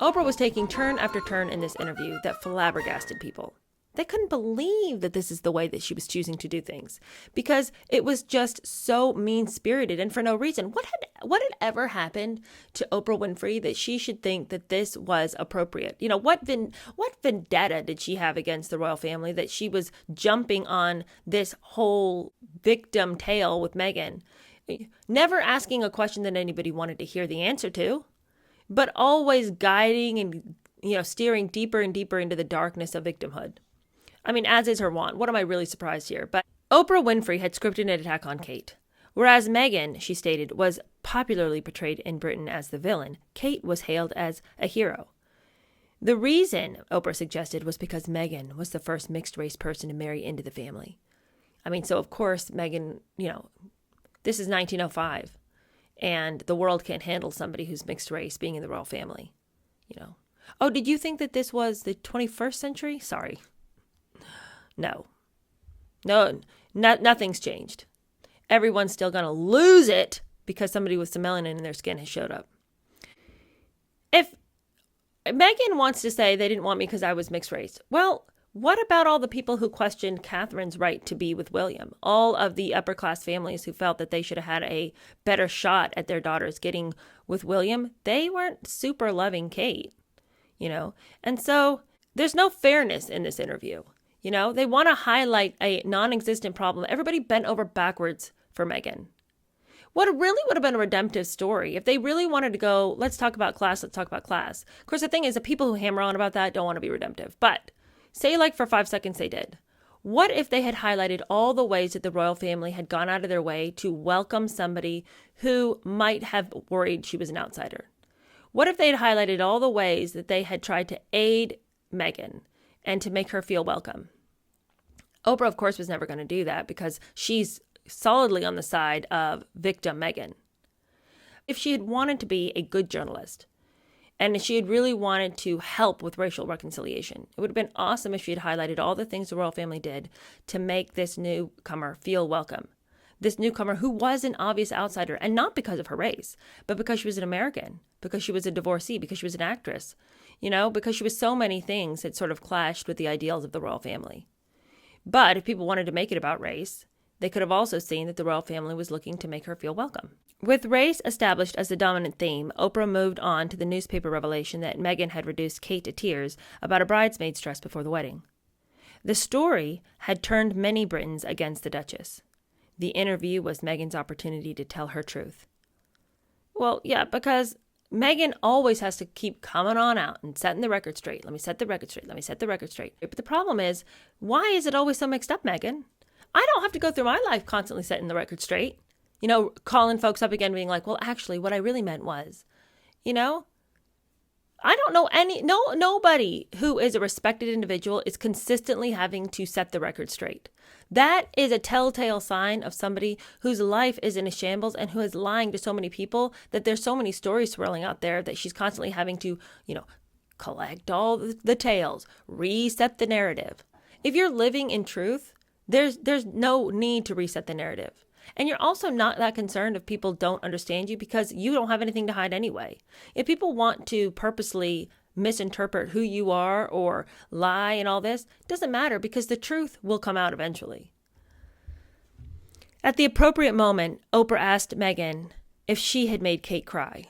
Oprah was taking turn after turn in this interview that flabbergasted people. They couldn't believe that this is the way that she was choosing to do things because it was just so mean-spirited and for no reason. What had ever happened to Oprah Winfrey that she should think that this was appropriate? You know, what vendetta did she have against the royal family that she was jumping on this whole victim tale with Meghan? Never asking a question that anybody wanted to hear the answer to, but always guiding and, steering deeper and deeper into the darkness of victimhood. I mean, as is her wont. What am I really surprised here? But Oprah Winfrey had scripted an attack on Kate. Whereas Meghan, she stated, was popularly portrayed in Britain as the villain, Kate was hailed as a hero. The reason, Oprah suggested, was because Meghan was the first mixed-race person to marry into the family. I mean, so of course, Meghan, this is 1905, and the world can't handle somebody who's mixed race being in the royal family, Oh, did you think that this was the 21st century? Sorry. No, nothing's changed. Everyone's still going to lose it because somebody with some melanin in their skin has showed up. If Meghan wants to say they didn't want me because I was mixed race, well, what about all the people who questioned Catherine's right to be with William? All of the upper class families who felt that they should have had a better shot at their daughters getting with William, they weren't super loving Kate, And so there's no fairness in this interview. They want to highlight a non-existent problem. Everybody bent over backwards for Meghan. What really would have been a redemptive story if they really wanted to go, let's talk about class, let's talk about class. Of course, the thing is, the people who hammer on about that don't want to be redemptive. But say for 5 seconds they did. What if they had highlighted all the ways that the royal family had gone out of their way to welcome somebody who might have worried she was an outsider? What if they had highlighted all the ways that they had tried to aid Meghan and to make her feel welcome? Oprah, of course, was never going to do that because she's solidly on the side of victim Meghan. If she had wanted to be a good journalist and if she had really wanted to help with racial reconciliation, it would have been awesome if she had highlighted all the things the royal family did to make this newcomer feel welcome. This newcomer who was an obvious outsider, and not because of her race, but because she was an American, because she was a divorcee, because she was an actress, because she was so many things that sort of clashed with the ideals of the royal family. But if people wanted to make it about race, they could have also seen that the royal family was looking to make her feel welcome. With race established as the dominant theme, Oprah moved on to the newspaper revelation that Meghan had reduced Kate to tears about a bridesmaid's dress before the wedding. The story had turned many Britons against the Duchess. The interview was Meghan's opportunity to tell her truth. Well, yeah, because Meghan always has to keep coming on out and setting the record straight. Let me set the record straight. Let me set the record straight. But the problem is, why is it always so mixed up, Meghan? I don't have to go through my life constantly setting the record straight. Calling folks up again, being like, well, actually, what I really meant was, I don't know nobody who is a respected individual is consistently having to set the record straight. That is a telltale sign of somebody whose life is in a shambles and who is lying to so many people that there's so many stories swirling out there that she's constantly having to, collect all the tales, reset the narrative. If you're living in truth, there's no need to reset the narrative. And you're also not that concerned if people don't understand you because you don't have anything to hide anyway. If people want to purposely misinterpret who you are or lie and all this, it doesn't matter because the truth will come out eventually. At the appropriate moment, Oprah asked Meghan if she had made Kate cry.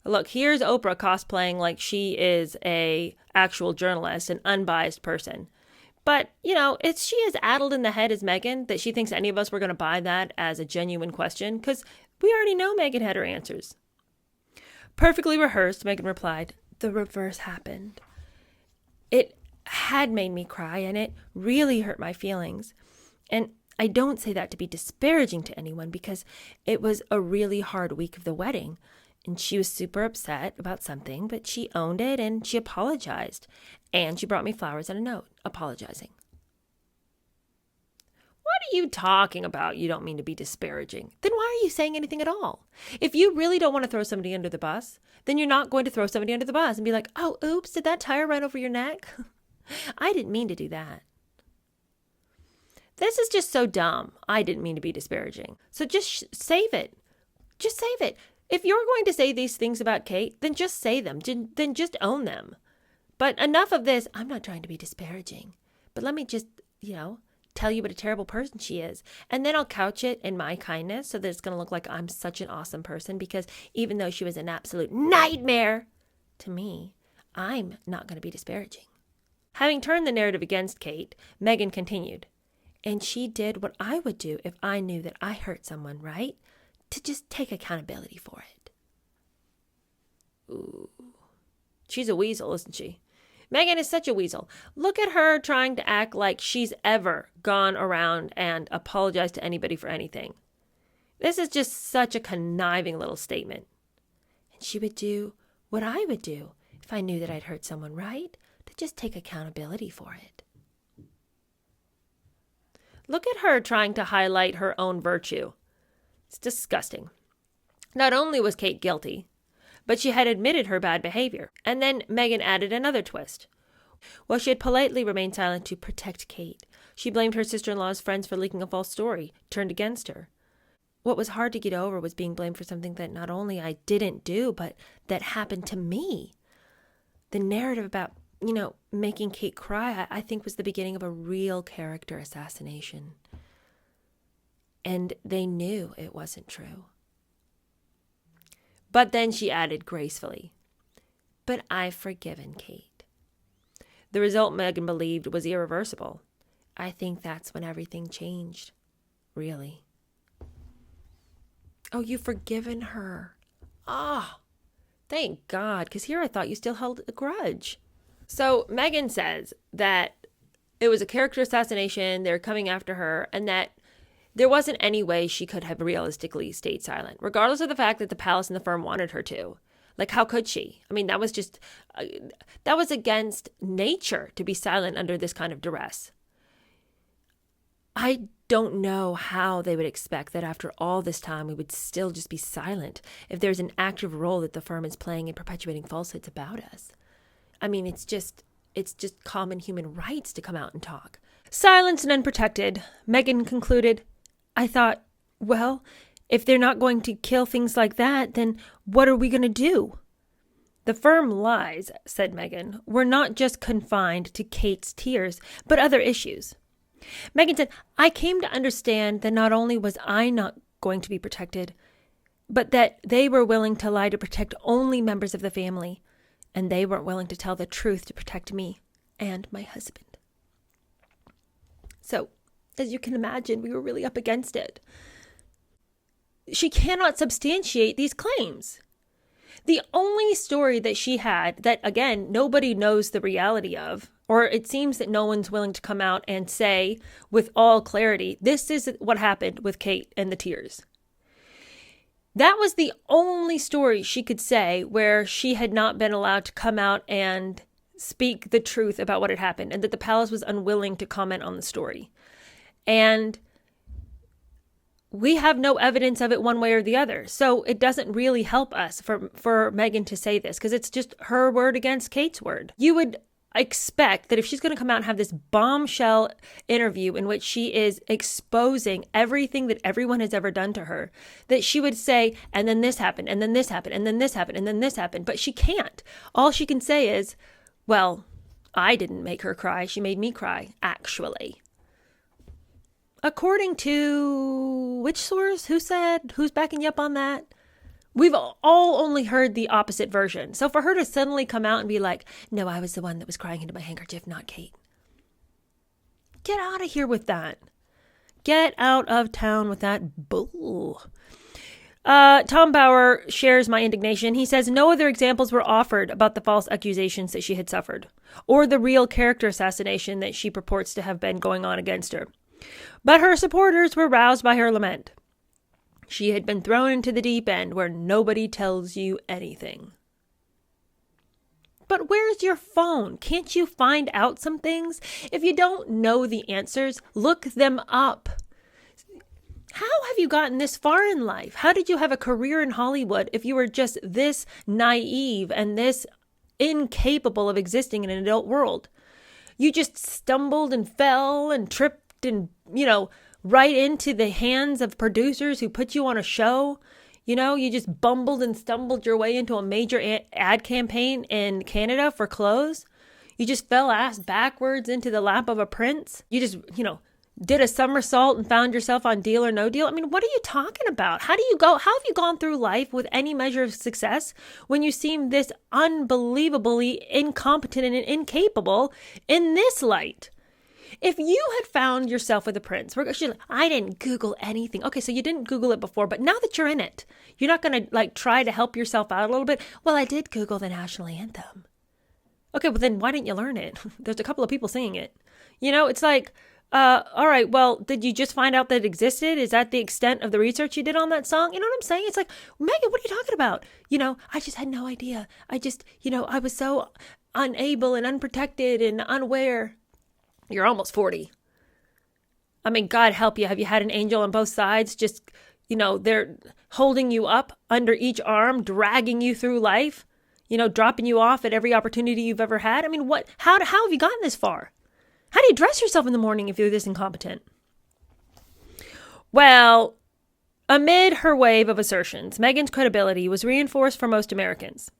Look, here's Oprah cosplaying like she is a actual journalist, an unbiased person. But, is she as addled in the head as Meghan that she thinks any of us were going to buy that as a genuine question? Because we already know Meghan had her answers. Perfectly rehearsed, Meghan replied, the reverse happened. It had made me cry and it really hurt my feelings. And I don't say that to be disparaging to anyone because it was a really hard week of the wedding. And she was super upset about something, but she owned it and she apologized. And she brought me flowers and a note apologizing. What are you talking about? You don't mean to be disparaging. Then why are you saying anything at all? If you really don't want to throw somebody under the bus, then you're not going to throw somebody under the bus and be like, oh, oops, did that tire run over your neck? I didn't mean to do that. This is just so dumb. I didn't mean to be disparaging. So just save it. Just save it. If you're going to say these things about Kate, then just say them. Then just own them. But enough of this. I'm not trying to be disparaging, but let me just, tell you what a terrible person she is. And then I'll couch it in my kindness so that it's going to look like I'm such an awesome person, because even though she was an absolute nightmare to me, I'm not going to be disparaging. Having turned the narrative against Kate, Meghan continued, and she did what I would do if I knew that I hurt someone, right? To just take accountability for it. Ooh. She's a weasel, isn't she? Meghan is such a weasel. Look at her trying to act like she's ever gone around and apologized to anybody for anything. This is just such a conniving little statement. And she would do what I would do if I knew that I'd hurt someone, right? To just take accountability for it. Look at her trying to highlight her own virtue. It's disgusting. Not only was Kate guilty, but she had admitted her bad behavior. And then Meghan added another twist. While she had politely remained silent to protect Kate, she blamed her sister-in-law's friends for leaking a false story, turned against her. What was hard to get over was being blamed for something that not only I didn't do, but that happened to me. The narrative about, making Kate cry, I think was the beginning of a real character assassination. And they knew it wasn't true. But then she added gracefully, but I've forgiven Kate. The result, Meghan believed, was irreversible. I think that's when everything changed, really. Oh, you've forgiven her. Ah, thank God, because here I thought you still held a grudge. So Meghan says that it was a character assassination, they're coming after her, and that there wasn't any way she could have realistically stayed silent, regardless of the fact that the palace and the firm wanted her to. Like, how could she? I mean, that was against nature to be silent under this kind of duress. I don't know how they would expect that after all this time we would still just be silent if there's an active role that the firm is playing in perpetuating falsehoods about us. I mean, it's just common human rights to come out and talk. Silenced and unprotected, Meghan concluded, I thought, well, if they're not going to kill things like that, then what are we going to do? The firm lies, said Meghan, were not just confined to Kate's tears, but other issues. Meghan said, I came to understand that not only was I not going to be protected, but that they were willing to lie to protect only members of the family, and they weren't willing to tell the truth to protect me and my husband. So, as you can imagine, we were really up against it. She cannot substantiate these claims. The only story that she had that, again, nobody knows the reality of, or it seems that no one's willing to come out and say with all clarity, this is what happened with Kate and the tears. That was the only story she could say where she had not been allowed to come out and speak the truth about what had happened, and that the palace was unwilling to comment on the story. And we have no evidence of it one way or the other. So it doesn't really help us for Meghan to say this, because it's just her word against Kate's word. You would expect that if she's going to come out and have this bombshell interview in which she is exposing everything that everyone has ever done to her, that she would say, and then this happened, and then this happened, and then this happened, and then this happened. But she can't. All she can say is, well, I didn't make her cry. She made me cry, actually. According to which source? Who said? Who's backing you up on that? We've all only heard the opposite version. So for her to suddenly come out and be like, no, I was the one that was crying into my handkerchief, not Kate. Get out of here with that. Get out of town with that bull. Tom Bauer shares my indignation. He says no other examples were offered about the false accusations that she had suffered, or the real character assassination that she purports to have been going on against her. But her supporters were roused by her lament. She had been thrown into the deep end where nobody tells you anything. But where's your phone? Can't you find out some things? If you don't know the answers, look them up. How have you gotten this far in life? How did you have a career in Hollywood if you were just this naive and this incapable of existing in an adult world? You just stumbled and fell and tripped and, right into the hands of producers who put you on a show. You just bumbled and stumbled your way into a major ad campaign in Canada for clothes. You just fell ass backwards into the lap of a prince. You just, did a somersault and found yourself on Deal or No Deal. I mean, what are you talking about? How have you gone through life with any measure of success when you seem this unbelievably incompetent and incapable in this light? If you had found yourself with a prince, I didn't Google anything. Okay, so you didn't Google it before, but now that you're in it, you're not going to try to help yourself out a little bit. Well, I did Google the national anthem. Okay, well then why didn't you learn it? There's a couple of people singing it. It's like, all right, well, did you just find out that it existed? Is that the extent of the research you did on that song? You know what I'm saying? It's like, Megan, what are you talking about? I just had no idea. I just, I was so unable and unprotected and unaware. You're almost 40. I mean, God help you. Have you had an angel on both sides? Just, they're holding you up under each arm, dragging you through life, dropping you off at every opportunity you've ever had. I mean, how have you gotten this far? How do you dress yourself in the morning if you're this incompetent? Well, amid her wave of assertions, Meghan's credibility was reinforced for most Americans.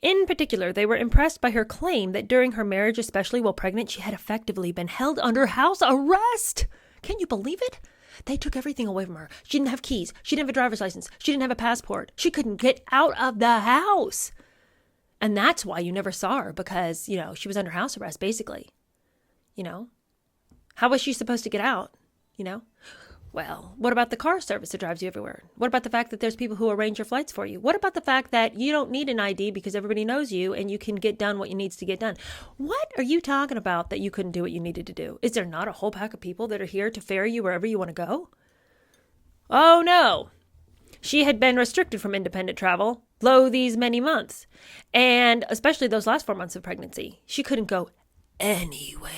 In particular, they were impressed by her claim that during her marriage, especially while pregnant, she had effectively been held under house arrest. Can you believe it? They took everything away from her. She didn't have keys. She didn't have a driver's license. She didn't have a passport. She couldn't get out of the house. And that's why you never saw her, because, she was under house arrest, basically. How was she supposed to get out? Well, what about the car service that drives you everywhere? What about the fact that there's people who arrange your flights for you? What about the fact that you don't need an ID because everybody knows you and you can get done what you needs to get done? What are you talking about that you couldn't do what you needed to do? Is there not a whole pack of people that are here to ferry you wherever you want to go? Oh, no. She had been restricted from independent travel, lo these many months, and especially those last 4 months of pregnancy. She couldn't go anywhere.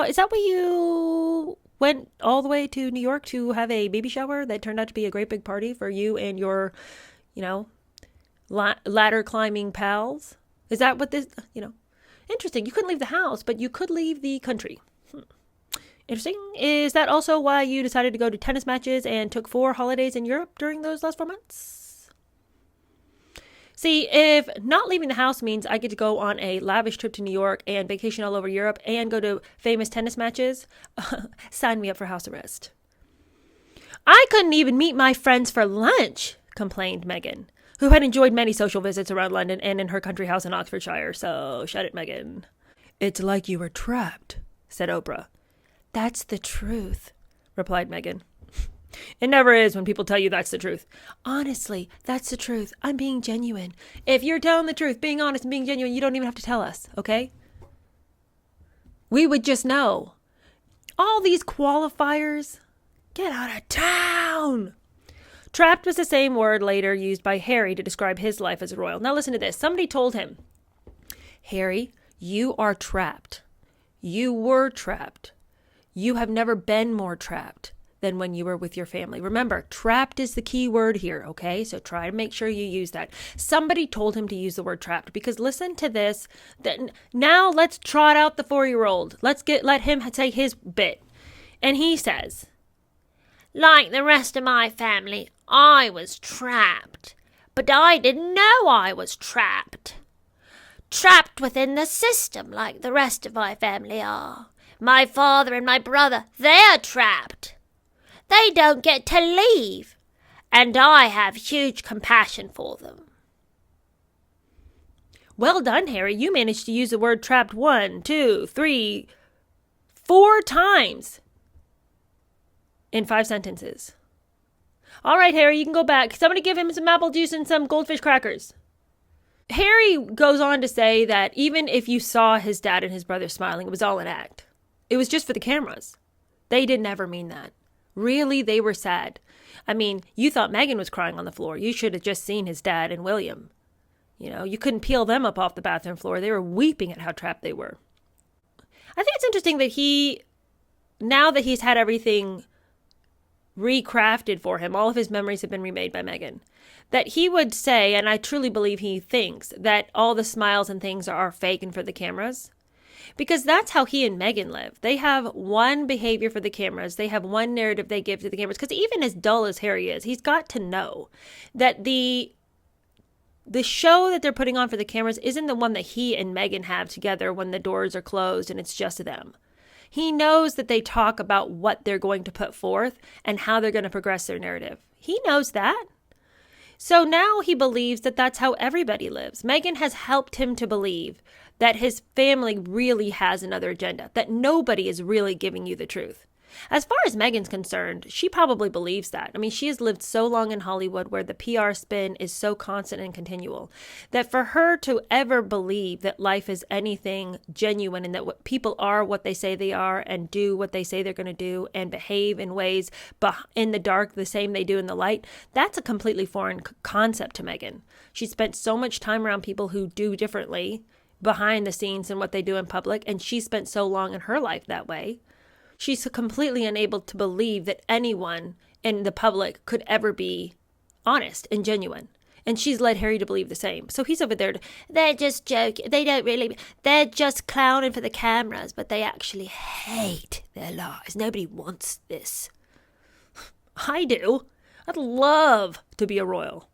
Is that why you went all the way to New York to have a baby shower that turned out to be a great big party for you and your, ladder climbing pals? Is that what this, interesting. You couldn't leave the house, but you could leave the country. Interesting. Is that also why you decided to go to tennis matches and took 4 holidays in Europe during those last 4 months? See, if not leaving the house means I get to go on a lavish trip to New York and vacation all over Europe and go to famous tennis matches, sign me up for house arrest. I couldn't even meet my friends for lunch, complained Meghan, who had enjoyed many social visits around London and in her country house in Oxfordshire. So shut it, Meghan. It's like you were trapped, said Oprah. That's the truth, replied Meghan. It never is when people tell you that's the truth. Honestly, that's the truth. I'm being genuine. If you're telling the truth, being honest and being genuine, you don't even have to tell us, okay? We would just know. All these qualifiers, get out of town. Trapped was the same word later used by Harry to describe his life as a royal. Now listen to this. Somebody told him, Harry, you are trapped. You were trapped. You have never been more trapped than when you were with your family. Remember, trapped is the key word here, okay? So try to make sure you use that. Somebody told him to use the word trapped because listen to this. Now let's trot out the 4-year-old. Let him say his bit. And he says, like the rest of my family, I was trapped. But I didn't know I was trapped. Trapped within the system like the rest of my family are. My father and my brother, they're trapped. They don't get to leave, and I have huge compassion for them. Well done, Harry. You managed to use the word trapped 1, 2, 3, 4 times in 5 sentences. All right, Harry, you can go back. Somebody give him some apple juice and some goldfish crackers. Harry goes on to say that even if you saw his dad and his brother smiling, it was all an act. It was just for the cameras. They didn't ever mean that. Really, they were sad. I mean, you thought Meghan was crying on the floor. You should have just seen his dad and William. You couldn't peel them up off the bathroom floor. They were weeping at how trapped they were. I think it's interesting that now that he's had everything recrafted for him, all of his memories have been remade by Meghan, that he would say, and I truly believe he thinks, that all the smiles and things are fake and for the cameras. Because that's how he and Meghan live. They have one behavior for the cameras. They have one narrative they give to the cameras. Because even as dull as Harry is, he's got to know that the show that they're putting on for the cameras isn't the one that he and Meghan have together when the doors are closed and it's just them. He knows that they talk about what they're going to put forth and how they're going to progress their narrative. He knows that. So now he believes that that's how everybody lives. Meghan has helped him to believe that his family really has another agenda, that nobody is really giving you the truth. As far as Meghan's concerned, she probably believes that. I mean, she has lived so long in Hollywood where the PR spin is so constant and continual that for her to ever believe that life is anything genuine and that what people are what they say they are and do what they say they're going to do and behave in ways in the dark the same they do in the light, that's a completely foreign concept to Meghan. She spent so much time around people who do differently behind the scenes than what they do in public, and she spent so long in her life that way. She's completely unable to believe that anyone in the public could ever be honest and genuine. And she's led Harry to believe the same. So he's over there. They're just joking. They're just clowning for the cameras, but they actually hate their lives. Nobody wants this. I do. I'd love to be a royal.